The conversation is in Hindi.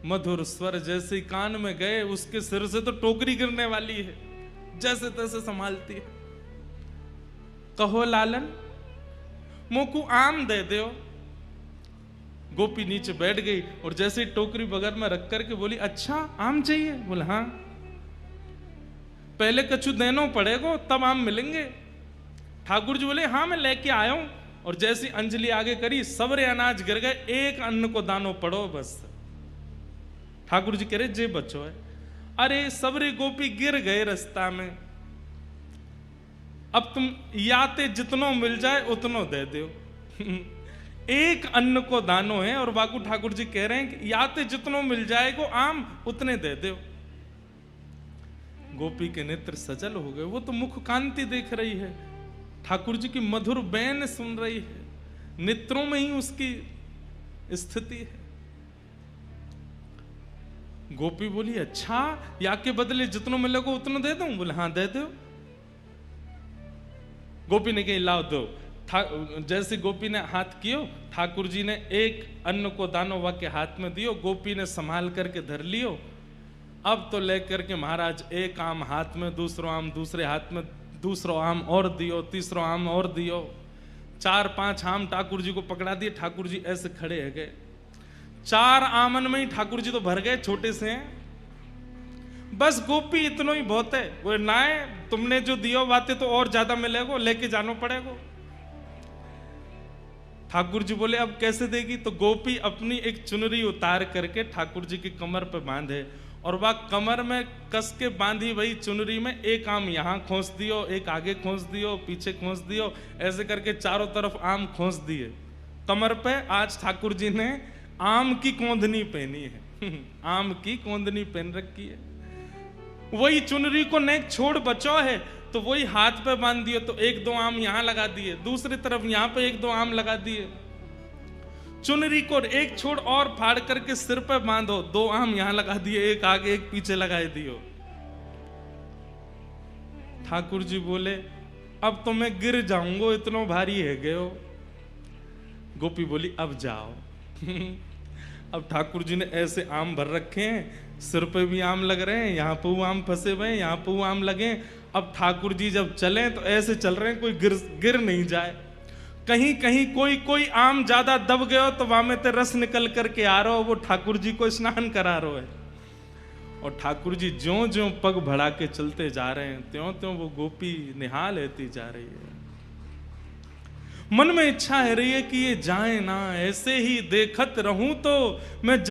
मधुर स्वर जैसे कान में गए उसके सिर से तो टोकरी गिरने वाली है, जैसे तैसे संभालती है। कहो लालन मोकू आम दे दो। गोपी नीचे बैठ गई और जैसे ही टोकरी बगल में रख करके बोली, अच्छा आम चाहिए? बोले हाँ। पहले कछु देनो पड़ेगा तब आम मिलेंगे। ठाकुर जी बोले हाँ मैं लेके आया हूं। और जैसी अंजलि आगे करी सबरे अनाज गिर गए, एक अन्न को दानो पड़ो बस। ठाकुर जी कह रहे जे बच्चो है। अरे सबरे गोपी गिर गए रास्ता में, अब तुम याते जितनो मिल जाए उतनो दे दो। एक अन्न को दानो है और बाकू ठाकुर जी कह रहे हैं कि याते जितनो मिल जाएगो आम उतने दे दो। गोपी के नेत्र सजल हो गए, वो तो मुख कांति देख रही है, ठाकुर जी की मधुर बैन सुन रही है, नेत्रों में ही उसकी स्थिति है। गोपी बोली अच्छा या के बदले जितनो मिलेगा उतना दे दूं? बोले हाँ दे दो। गोपी ने कही लाओ दो। जैसे गोपी ने हाथ कियो, ठाकुर जी ने एक अन्न को दानो वा के हाथ में दियो, गोपी ने संभाल करके धर लियो। अब तो लेकर के महाराज एक आम हाथ में, दूसरो आम दूसरे हाथ में, दूसरो आम और दियो, तीसरो आम और दियो। 4-5 आम ठाकुर जी को पकड़ा दिए। ठाकुर जी ऐसे खड़े है गए, 4 आमन में ही ठाकुर जी तो भर गए, छोटे से हैं। बस गोपी इतनो ही बहुत है। वो ना है तुमने जो दियो बातें तो और ज्यादा मिलेगो, लेके जानो पड़ेगो। ठाकुर जी बोले अब कैसे देगी? तो गोपी अपनी एक चुनरी उतार करके ठाकुर जी की कमर पे बांधे और वह कमर में कस के बांधी वही चुनरी में एक आम यहां खोस दियो, एक आगे खोस दियो, पीछे खोस दियो, ऐसे करके चारों तरफ आम खोस दिए कमर पे। आज ठाकुर जी ने आम की कोंदनी पहनी है। आम की कोंदनी पहन रखी है। वही चुनरी को नेक छोड़ बचो है तो वही हाथ पे बांध दिए, तो 1-2 आम यहां लगा दिए, दूसरी तरफ यहां पे 1-2 आम लगा दिए। चुनरी को एक छोड़ और फाड़ करके सिर पे बांधो, 2 आम यहां लगा दिए, एक आगे एक पीछे लगा दियो। ठाकुर जी बोले अब तो मैं गिर जाऊंगा, इतना भारी है गयो। गोपी बोली अब जाओ। अब ठाकुर जी ने ऐसे आम भर रखे हैं, सिर पे भी आम लग रहे हैं, यहाँ पे आम फंसे हुए हैं, यहाँ पे आम लगे। अब ठाकुर जी जब चले तो ऐसे चल रहे हैं कोई गिर नहीं जाए। कहीं कहीं कोई आम ज्यादा दब गयो तो वहां में ते रस निकल करके आ रहा हो, वो ठाकुर जी को स्नान करा रहा है। और ठाकुर जी ज्यों ज्यों पग बढ़ा के चलते जा रहे हैं त्यों त्यों वो गोपी निहाल लेती जा रही है। मन में इच्छा है रही है कि ये जाए ना, ऐसे ही देखत रहूं तो मैं